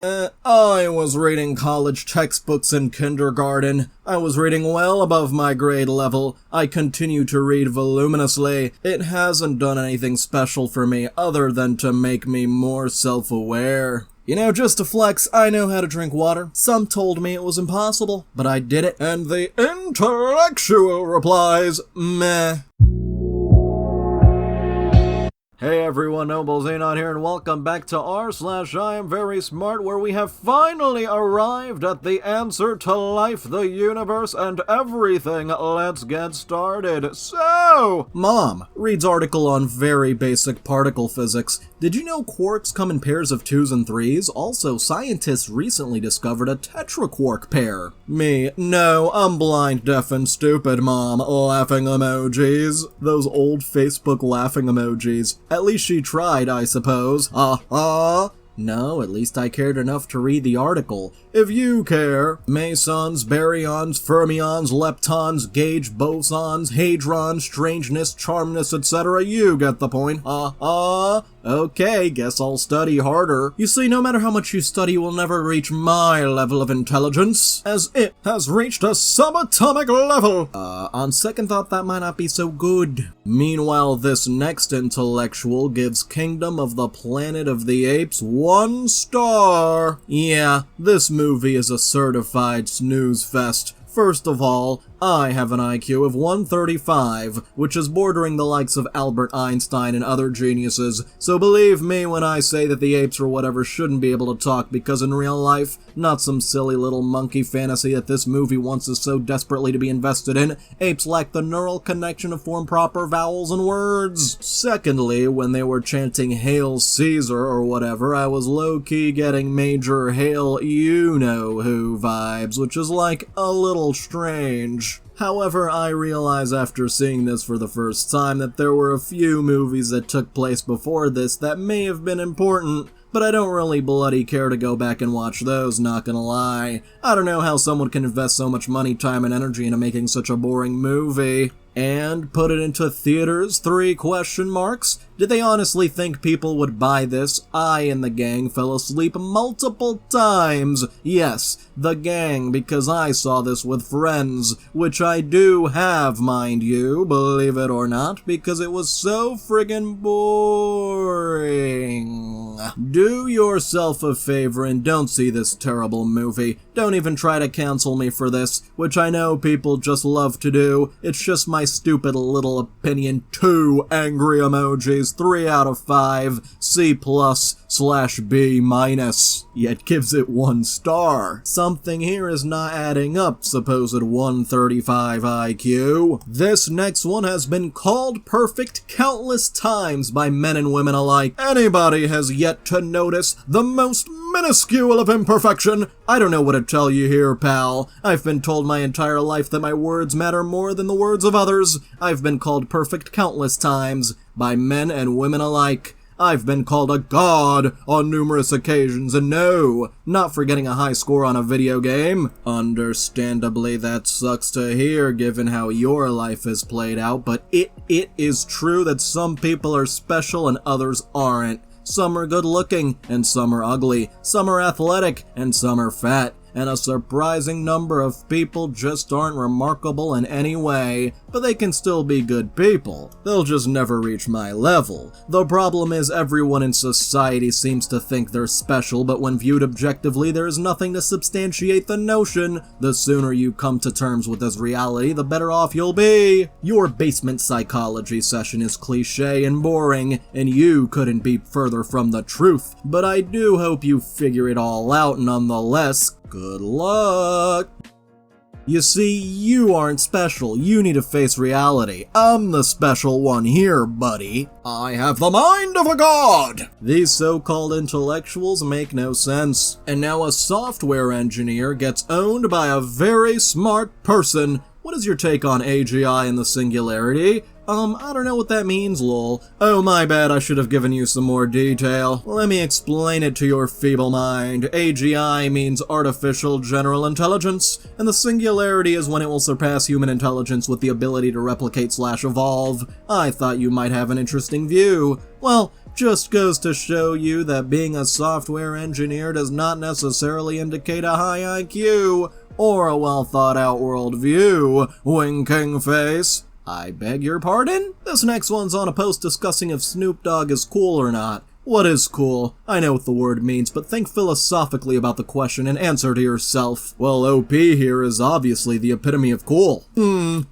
I was reading college textbooks in kindergarten. I was reading well above my grade level. I continue to read voluminously. It hasn't done anything special for me other than to make me more self-aware. You know, just to flex, I know how to drink water. Some told me it was impossible, but I did it. And the intellectual replies, meh. Hey everyone, Noble Xenon here, and welcome back to r/IAmVerySmart, where we have finally arrived at the answer to life, the universe, and everything. Let's get started. So, Mom reads article on very basic particle physics. Did you know quarks come in pairs of 2s and 3s? Also, scientists recently discovered a tetraquark pair. Me, no, I'm blind, deaf, and stupid, Mom. Laughing emojis. Those old Facebook laughing emojis. At least she tried, I suppose. No, at least I cared enough to read the article. If you care, mesons, baryons, fermions, leptons, gauge bosons, hadrons, strangeness, charmness, etc., you get the point. Okay, guess I'll study harder. You see, no matter how much you study, you will never reach my level of intelligence, as it has reached a subatomic level. On second thought, that might not be so good. Meanwhile, this next intellectual gives Kingdom of the Planet of the Apes 1 star. Yeah, this movie is a certified snooze fest. First of all, I have an IQ of 135, which is bordering the likes of Albert Einstein and other geniuses, so believe me when I say that the apes or whatever shouldn't be able to talk, because in real life, not some silly little monkey fantasy that this movie wants us so desperately to be invested in, apes lack the neural connection to form proper vowels and words. Secondly, when they were chanting Hail Caesar or whatever, I was low-key getting major Hail You-Know-Who vibes, which is like a little strange. However, I realize after seeing this for the first time that there were a few movies that took place before this that may have been important, but I don't really bloody care to go back and watch those, not gonna lie. I don't know how someone can invest so much money, time, and energy into making such a boring movie. And put it into theaters? 3 question marks? Did they honestly think people would buy this? I and the gang fell asleep multiple times. Yes, the gang, because I saw this with friends, which I do have, mind you, believe it or not, because it was so friggin' boring. Do yourself a favor and don't see this terrible movie. Don't even try to cancel me for this, which I know people just love to do. It's just my stupid little opinion. 2 angry emojis, 3 out of 5, C+/B-, yet gives it 1 star. Something here is not adding up, supposed 135 IQ. This next one has been called perfect countless times by men and women alike. Anybody has yet to notice the most minuscule of imperfection? I don't know what to tell you here, pal. I've been told my entire life that my words matter more than the words of others. I've been called perfect countless times by men and women alike. I've been called a god on numerous occasions, and no, not for getting a high score on a video game. Understandably, that sucks to hear given how your life is played out, but it is true that some people are special and others aren't. Some are good looking, and some are ugly. Some are athletic, and some are fat. And a surprising number of people just aren't remarkable in any way, but they can still be good people. They'll just never reach my level. The problem is everyone in society seems to think they're special, but when viewed objectively, there is nothing to substantiate the notion. The sooner you come to terms with this reality, the better off you'll be. Your basement psychology session is cliche and boring, and you couldn't be further from the truth, but I do hope you figure it all out nonetheless. Good luck! You see, you aren't special. You need to face reality. I'm the special one here, buddy. I have the mind of a god! These so-called intellectuals make no sense. And now a software engineer gets owned by a very smart person. What is your take on AGI and the singularity? I don't know what that means, lol. Oh, my bad, I should have given you some more detail. Let me explain it to your feeble mind. AGI means Artificial General Intelligence, and the singularity is when it will surpass human intelligence with the ability to replicate/evolve. I thought you might have an interesting view. Well, Just goes to show you that being a software engineer does not necessarily indicate a high IQ or a well-thought-out worldview. Winking face. I beg your pardon? This next one's on a post discussing if Snoop Dogg is cool or not. What is cool? I know what the word means, but think philosophically about the question and answer to yourself. Well, OP here is obviously the epitome of cool.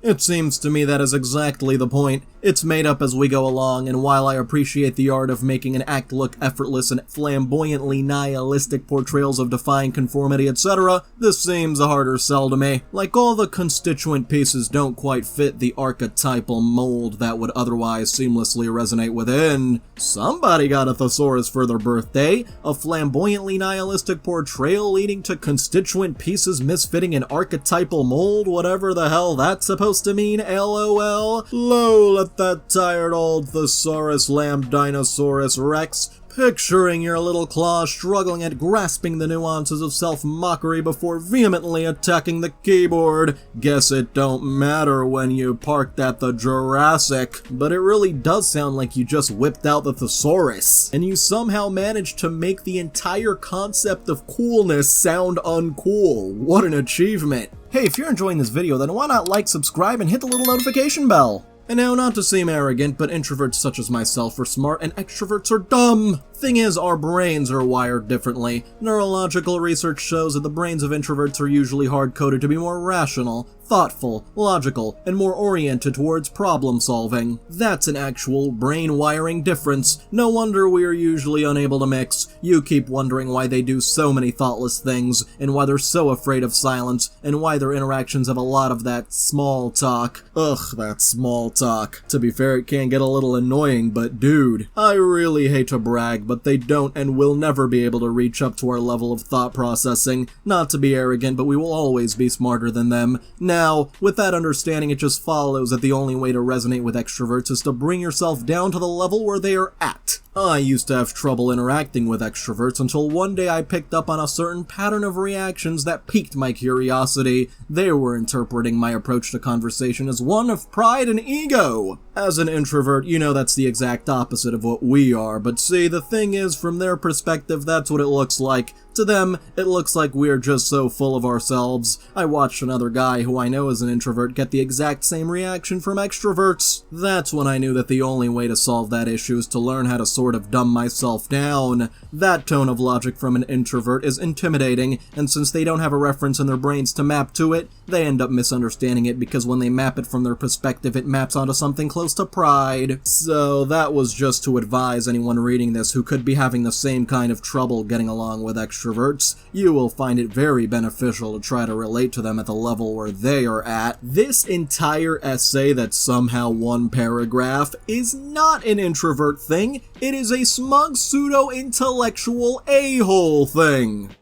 It seems to me that is exactly the point. It's made up as we go along, and while I appreciate the art of making an act look effortless and flamboyantly nihilistic portrayals of defying conformity, etc., this seems a harder sell to me. Like all the constituent pieces don't quite fit the archetypal mold that would otherwise seamlessly resonate within. Somebody got a thesaurus for their birthday, a flamboyantly nihilistic portrayal leading to constituent pieces misfitting an archetypal mold, whatever the hell that's supposed to mean, LOL. Let that tired old thesaurus lamb dinosaurus Rex, picturing your little claws struggling at grasping the nuances of self-mockery before vehemently attacking the keyboard. Guess it don't matter when you parked at the Jurassic. But it really does sound like you just whipped out the thesaurus, and you somehow managed to make the entire concept of coolness sound uncool. What an achievement. Hey, if you're enjoying this video, then why not like, subscribe, and hit the little notification bell? And now, not to seem arrogant, but introverts such as myself are smart and extroverts are dumb. Thing is, our brains are wired differently. Neurological research shows that the brains of introverts are usually hard-coded to be more rational, thoughtful, logical, and more oriented towards problem solving. That's an actual brain wiring difference. No wonder we are usually unable to mix. You keep wondering why they do so many thoughtless things, and why they're so afraid of silence, and why their interactions have a lot of that small talk. Ugh, that small talk. To be fair, it can get a little annoying, but dude, I really hate to brag, but they don't and will never be able to reach up to our level of thought processing. Not to be arrogant, but we will always be smarter than them. Now, with that understanding, it just follows that the only way to resonate with extroverts is to bring yourself down to the level where they are at. I used to have trouble interacting with extroverts until one day I picked up on a certain pattern of reactions that piqued my curiosity. They were interpreting my approach to conversation as one of pride and ego. As an introvert, you know that's the exact opposite of what we are, but see, the thing is, from their perspective, that's what it looks like. To them, it looks like we're just so full of ourselves. I watched another guy who I know is an introvert get the exact same reaction from extroverts. That's when I knew that the only way to solve that issue is to learn how to sort of dumb myself down. That tone of logic from an introvert is intimidating, and since they don't have a reference in their brains to map to it, they end up misunderstanding it because when they map it from their perspective, it maps onto something close to pride. So that was just to advise anyone reading this who could be having the same kind of trouble getting along with extroverts. You will find it very beneficial to try to relate to them at the level where they are at. This entire essay that's somehow one paragraph is not an introvert thing, it is a smug pseudo-intellectual a-hole thing.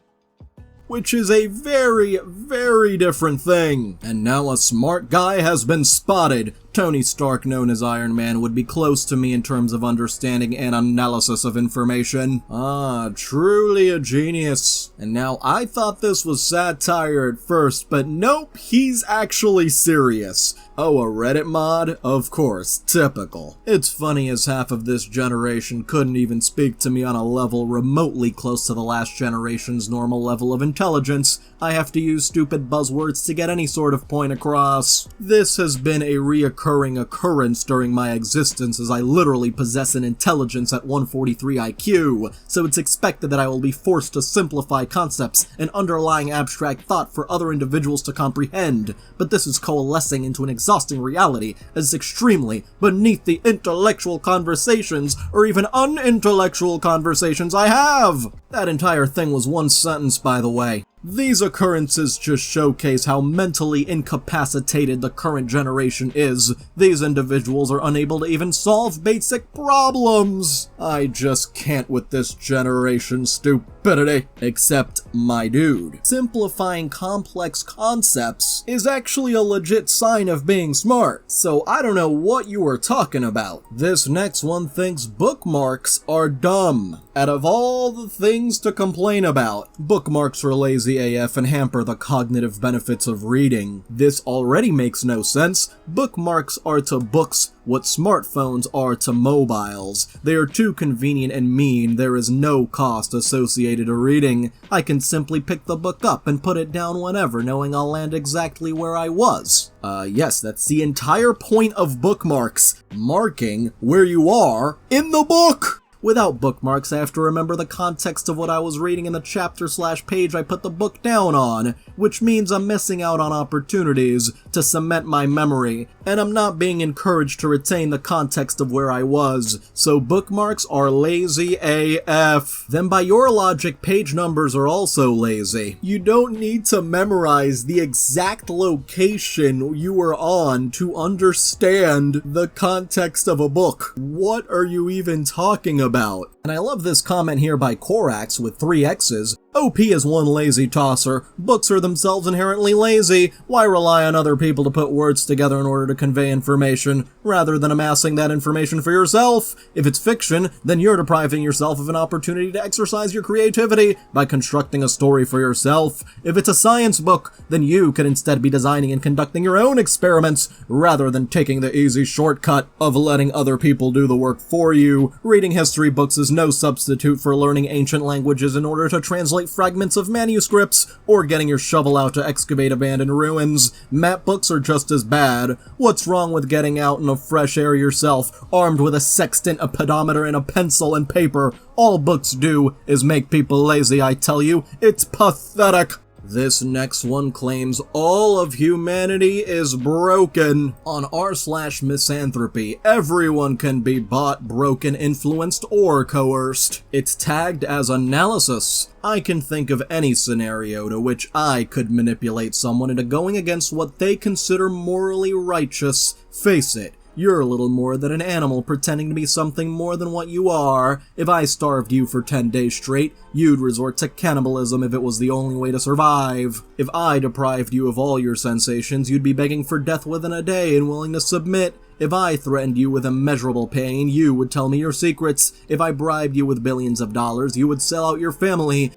Which is a very, very different thing. And now a smart guy has been spotted. Tony Stark, known as Iron Man, would be close to me in terms of understanding and analysis of information. Ah, truly a genius. And now I thought this was satire at first, but nope, he's actually serious. Oh, a Reddit mod? Of course, typical. It's funny as half of this generation couldn't even speak to me on a level remotely close to the last generation's normal level of intelligence. I have to use stupid buzzwords to get any sort of point across. This has been a reoccurring occurrence during my existence, as I literally possess an intelligence at 143 IQ, so it's expected that I will be forced to simplify concepts and underlying abstract thought for other individuals to comprehend, but this is coalescing into an exhausting reality as it's extremely beneath the intellectual conversations, or even unintellectual conversations I have! That entire thing was one sentence, by the way. These occurrences just showcase how mentally incapacitated the current generation is. These individuals are unable to even solve basic problems. I just can't with this generation's stupidity. Except my dude. Simplifying complex concepts is actually a legit sign of being smart, so I don't know what you were talking about. This next one thinks bookmarks are dumb. Out of all the things to complain about, bookmarks are lazy lazy AF and hamper the cognitive benefits of reading. This already makes no sense. Bookmarks are to books what smartphones are to mobiles. They are too convenient and mean. There is no cost associated to reading. I can simply pick the book up and put it down whenever, knowing I'll land exactly where I was. Yes, that's the entire point of bookmarks. Marking where you are in the book! Without bookmarks, I have to remember the context of what I was reading in the chapter/page I put the book down on, which means I'm missing out on opportunities to cement my memory, and I'm not being encouraged to retain the context of where I was, so bookmarks are lazy AF. Then by your logic, page numbers are also lazy. You don't need to memorize the exact location you were on to understand the context of a book. What are you even talking about? And I love this comment here by Corax with 3 X's. OP is one lazy tosser. Books are themselves inherently lazy. Why rely on other people to put words together in order to convey information, rather than amassing that information for yourself? If it's fiction, then you're depriving yourself of an opportunity to exercise your creativity by constructing a story for yourself. If it's a science book, then you can instead be designing and conducting your own experiments, rather than taking the easy shortcut of letting other people do the work for you. Reading history books is no substitute for learning ancient languages in order to translate fragments of manuscripts, or getting your shovel out to excavate abandoned ruins. Map books are just as bad. What's wrong with getting out in the fresh air yourself, armed with a sextant, a pedometer, and a pencil and paper? All books do is make people lazy, I tell you. It's pathetic. This next one claims all of humanity is broken. On r/misanthropy, everyone can be bought, broken, influenced, or coerced. It's tagged as analysis. I can think of any scenario to which I could manipulate someone into going against what they consider morally righteous. Face it. You're a little more than an animal pretending to be something more than what you are. If I starved you for 10 days straight, you'd resort to cannibalism if it was the only way to survive. If I deprived you of all your sensations, you'd be begging for death within a day and willing to submit. If I threatened you with immeasurable pain, you would tell me your secrets. If I bribed you with billions of dollars, you would sell out your family.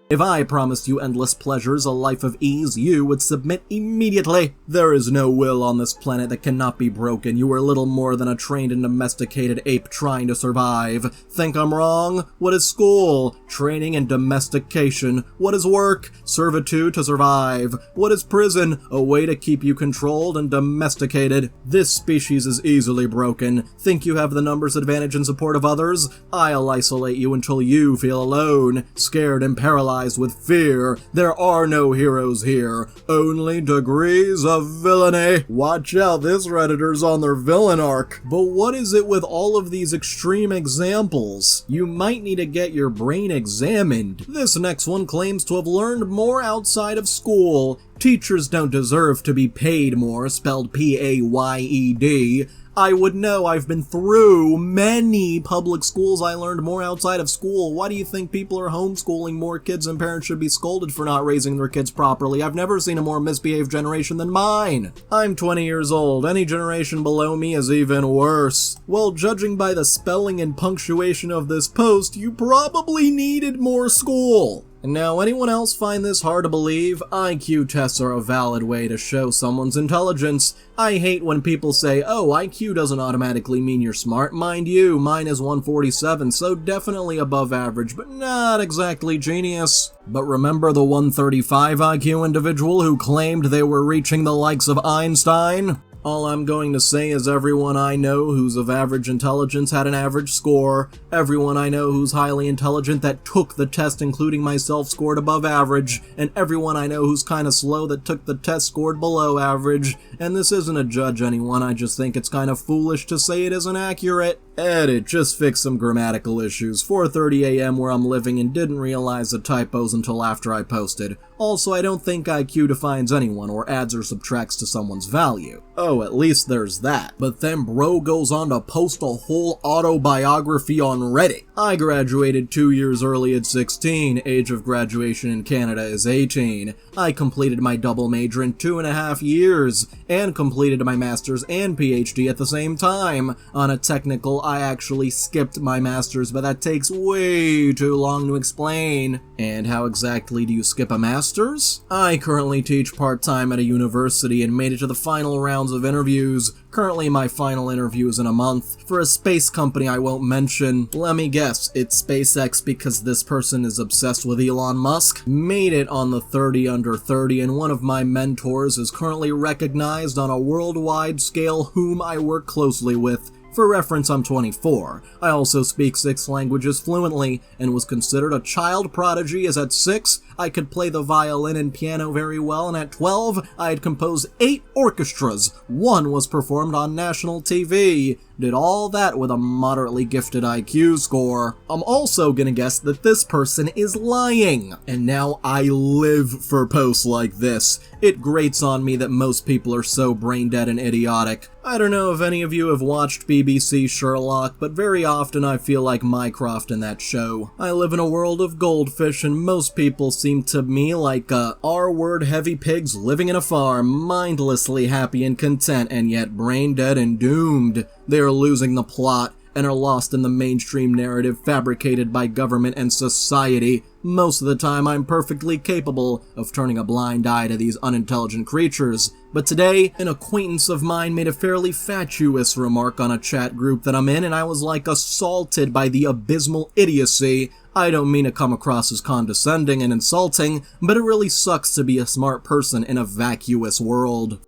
If I promised you endless pleasures, a life of ease, you would submit immediately. There is no will on this planet that cannot be broken. You are little more than a trained and domesticated ape trying to survive. Think I'm wrong? What is school? Training and domestication. What is work? Servitude to survive. What is prison? A way to keep you controlled and domesticated. This species is easily broken. Think you have the numbers advantage in support of others? I'll isolate you until you feel alone, scared and paralyzed with fear. There are no heroes here, only degrees of villainy. Watch out, this Redditor's on their villain arc. But what is it with all of these extreme examples? You might need to get your brain examined. This next one claims to have learned more outside of school. Teachers don't deserve to be paid more, spelled P-A-Y-E-D. I would know. I've been through many public schools. I learned more outside of school. Why do you think people are homeschooling more kids and parents should be scolded for not raising their kids properly? I've never seen a more misbehaved generation than mine. I'm 20 years old. Any generation below me is even worse. Well, judging by the spelling and punctuation of this post, you probably needed more school. Now, anyone else find this hard to believe? IQ tests are a valid way to show someone's intelligence. I hate when people say, oh, IQ doesn't automatically mean you're smart. Mind you, mine is 147, so definitely above average, but not exactly genius. But remember the 135 IQ individual who claimed they were reaching the likes of Einstein? All I'm going to say is everyone I know who's of average intelligence had an average score. Everyone I know who's highly intelligent that took the test, including myself, scored above average. And everyone I know who's kinda slow that took the test scored below average. And this isn't a judge anyone, I just think it's kinda foolish to say it isn't accurate. Edit, just fix some grammatical issues. 4:30 a.m. where I'm living and didn't realize the typos until after I posted. Also, I don't think IQ defines anyone or adds or subtracts to someone's value. Oh, at least there's that. But then bro goes on to post a whole autobiography on Reddit. I graduated 2 years early at 16, age of graduation in Canada is 18. I completed my double major in 2.5 years, and completed my master's and PhD at the same time. On a technical, I actually skipped my master's, but that takes way too long to explain. And how exactly do you skip a master's? I currently teach part-time at a university and made it to the final rounds of interviews. Currently, my final interview is in a month, for a space company I won't mention. Let me guess, it's SpaceX because this person is obsessed with Elon Musk? Made it on the 30 under 30, and one of my mentors is currently recognized on a worldwide scale whom I work closely with. For reference, I'm 24. I also speak 6 languages fluently, and was considered a child prodigy as at 6, I could play the violin and piano very well, and at 12, I had composed 8 orchestras. 1 was performed on national TV. Did all that with a moderately gifted IQ score. I'm also gonna guess that this person is lying. And now I live for posts like this. It grates on me that most people are so brain dead and idiotic. I don't know if any of you have watched BBC Sherlock, but very often I feel like Mycroft in that show. I live in a world of goldfish, and most people seem to me like R-word heavy pigs living in a farm, mindlessly happy and content, and yet brain dead and doomed. They are losing the plot and are lost in the mainstream narrative fabricated by government and society. Most of the time, I'm perfectly capable of turning a blind eye to these unintelligent creatures. But today, an acquaintance of mine made a fairly fatuous remark on a chat group that I'm in, and I was like assaulted by the abysmal idiocy. I don't mean to come across as condescending and insulting, but it really sucks to be a smart person in a vacuous world.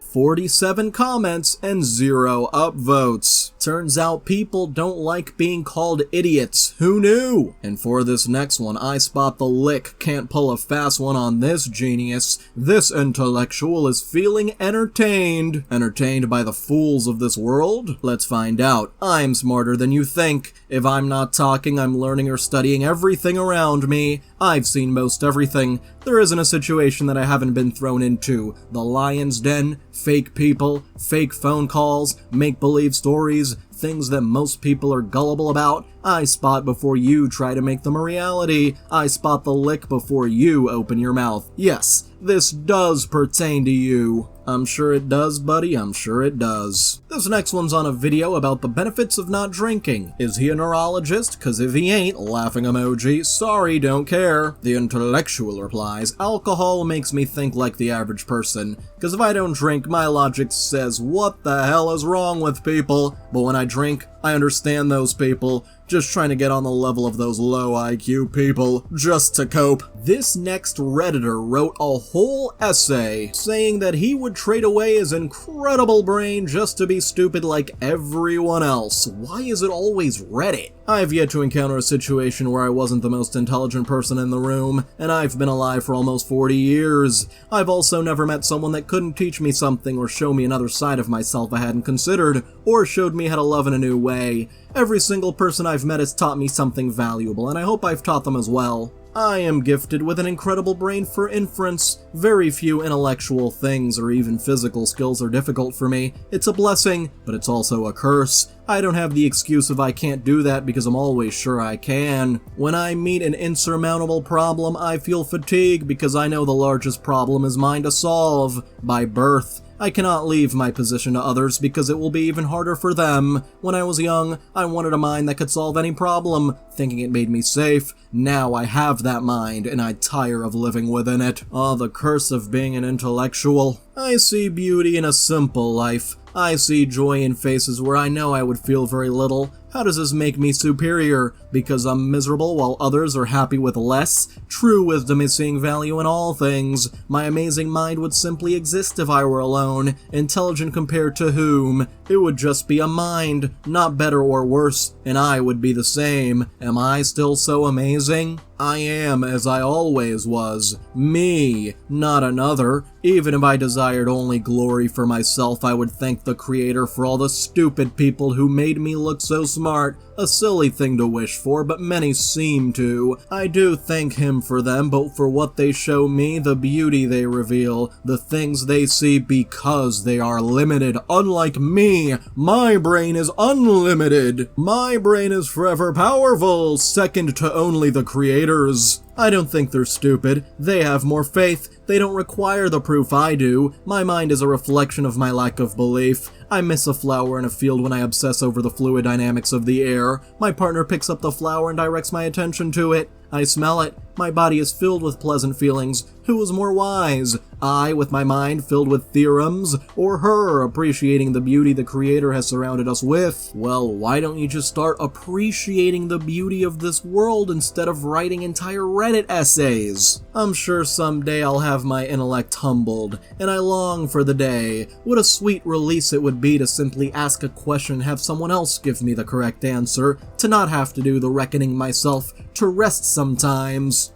47 comments and 0 upvotes. Turns out people don't like being called idiots. Who knew? And for this next one, I spot the lick. Can't pull a fast one on this genius. This intellectual is feeling entertained. Entertained by the fools of this world? Let's find out. I'm smarter than you think. If I'm not talking, I'm learning or studying everything around me. I've seen most everything. There isn't a situation that I haven't been thrown into. The lion's den, fake people, fake phone calls, make-believe stories, things that most people are gullible about. I spot before you try to make them a reality. I spot the lick before you open your mouth. Yes, this does pertain to you. I'm sure it does, buddy, I'm sure it does. This next one's on a video about the benefits of not drinking. Is he a neurologist? Cause if he ain't, laughing emoji, sorry, don't care. The intellectual replies, alcohol makes me think like the average person. Cause if I don't drink, my logic says, what the hell is wrong with people? But when I drink, I understand those people. Just trying to get on the level of those low IQ people, just to cope. This next Redditor wrote a whole essay saying that he would trade away his incredible brain just to be stupid like everyone else. Why is it always Reddit? I've yet to encounter a situation where I wasn't the most intelligent person in the room, and I've been alive for almost 40 years. I've also never met someone that couldn't teach me something or show me another side of myself I hadn't considered, or showed me how to love in a new way. Every single person I've met has taught me something valuable, and I hope I've taught them as well. I am gifted with an incredible brain for inference. Very few intellectual things or even physical skills are difficult for me. It's a blessing, but it's also a curse. I don't have the excuse of I can't do that because I'm always sure I can. When I meet an insurmountable problem, I feel fatigue because I know the largest problem is mine to solve. By birth, I cannot leave my position to others because it will be even harder for them. When I was young, I wanted a mind that could solve any problem, thinking it made me safe. Now I have that mind, and I tire of living within it. Ah, the curse of being an intellectual. I see beauty in a simple life. I see joy in faces where I know I would feel very little. How does this make me superior? Because I'm miserable while others are happy with less? True wisdom is seeing value in all things. My amazing mind would simply exist if I were alone. Intelligent compared to whom? It would just be a mind, not better or worse, and I would be the same. Am I still so amazing? I am as I always was, me, not another. Even if I desired only glory for myself, I would thank the Creator for all the stupid people who made me look so smart. A silly thing to wish for, but many seem to. I do thank him for them, but for what they show me, the beauty they reveal, the things they see because they are limited. Unlike me, my brain is unlimited. My brain is forever powerful, second to only the Creator's. I don't think they're stupid. They have more faith. They don't require the proof I do. My mind is a reflection of my lack of belief. I miss a flower in a field when I obsess over the fluid dynamics of the air. My partner picks up the flower and directs my attention to it. I smell it. My body is filled with pleasant feelings. Who is more wise? I, with my mind filled with theorems, or her, appreciating the beauty the Creator has surrounded us with? Well, why don't you just start appreciating the beauty of this world instead of writing entire Reddit essays? I'm sure someday I'll have my intellect humbled, and I long for the day. What a sweet release it would be to simply ask a question and have someone else give me the correct answer, to not have to do the reckoning myself, to rest sometimes.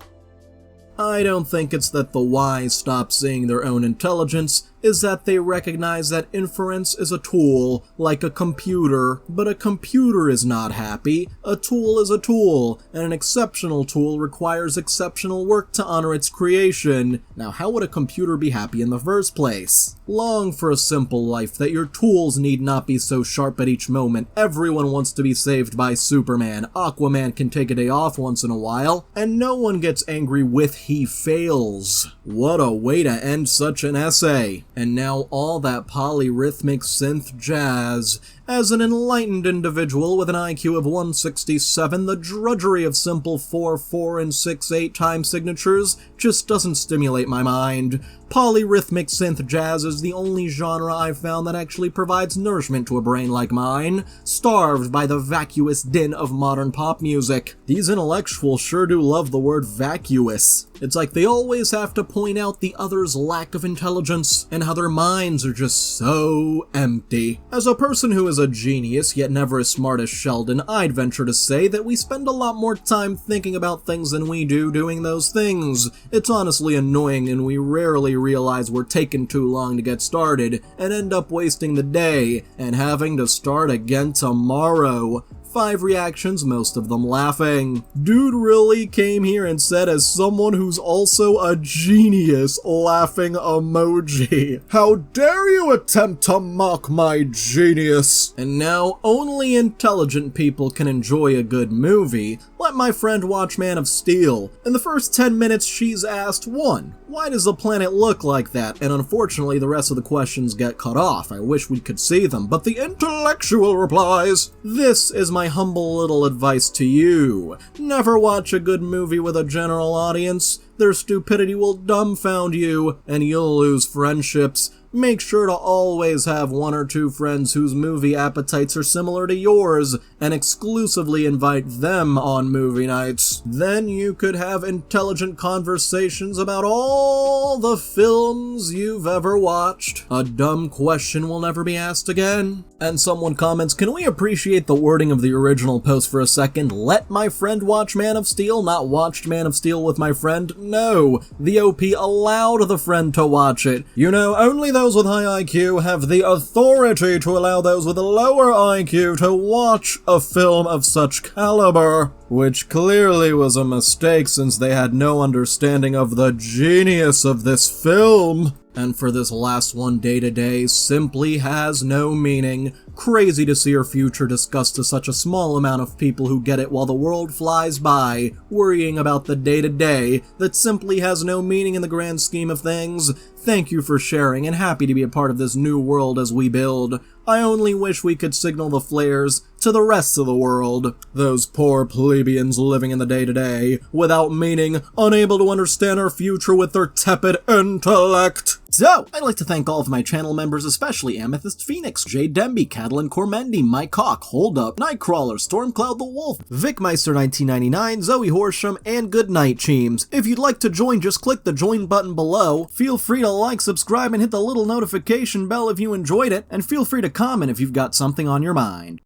I don't think it's that the wise stop seeing their own intelligence, is that they recognize that inference is a tool, like a computer, but a computer is not happy. A tool is a tool, and an exceptional tool requires exceptional work to honor its creation. Now, how would a computer be happy in the first place? Long for a simple life, that your tools need not be so sharp at each moment. Everyone wants to be saved by Superman. Aquaman can take a day off once in a while, and no one gets angry with he fails. What a way to end such an essay. And now all that polyrhythmic synth jazz. As an enlightened individual with an IQ of 167, the drudgery of simple 4, 4, and 6, 8 time signatures just doesn't stimulate my mind. Polyrhythmic synth jazz is the only genre I've found that actually provides nourishment to a brain like mine, starved by the vacuous din of modern pop music. These intellectuals sure do love the word vacuous. It's like they always have to point out the other's lack of intelligence, and how their minds are just so empty. As a person who is a genius, yet never as smart as Sheldon, I'd venture to say that we spend a lot more time thinking about things than we do doing those things. It's honestly annoying, and we rarely realize we're taking too long to get started, and end up wasting the day, and having to start again tomorrow. 5 reactions, most of them laughing. Dude really came here and said, as someone who's also a genius, laughing emoji. How dare you attempt to mock my genius? And now only intelligent people can enjoy a good movie. Let my friend watch Man of Steel. In the first 10 minutes she's asked, 1. Why does the planet look like that? And unfortunately the rest of the questions get cut off. I wish we could see them, but the intellectual replies, this is my humble little advice to you. Never watch a good movie with a general audience. Their stupidity will dumbfound you, and you'll lose friendships. Make sure to always have 1 or 2 friends whose movie appetites are similar to yours, and exclusively invite them on movie nights. Then you could have intelligent conversations about all the films you've ever watched. A dumb question will never be asked again. And someone comments, can we appreciate the wording of the original post for a second? Let my friend watch Man of Steel, not watched Man of Steel with my friend? No, the OP allowed the friend to watch it. You know, only those with high IQ have the authority to allow those with a lower IQ to watch a film of such caliber. Which clearly was a mistake since they had no understanding of the genius of this film. And for this last one, day-to-day simply has no meaning. Crazy to see our future discussed to such a small amount of people who get it while the world flies by, worrying about the day-to-day that simply has no meaning in the grand scheme of things. Thank you for sharing, and happy to be a part of this new world as we build. I only wish we could signal the flares to the rest of the world. Those poor plebeians living in the day-to-day, without meaning, unable to understand our future with their tepid intellect. So, I'd like to thank all of my channel members, especially Amethyst Phoenix, Jade Demby, Catalan Cormendi, Mike Hawk, Hold Up, Nightcrawler, Stormcloud the Wolf, VicMeister1999, Zoe Horsham, and Goodnight Cheems. If you'd like to join, just click the join button below. Feel free to like, subscribe, and hit the little notification bell if you enjoyed it, and feel free to comment if you've got something on your mind.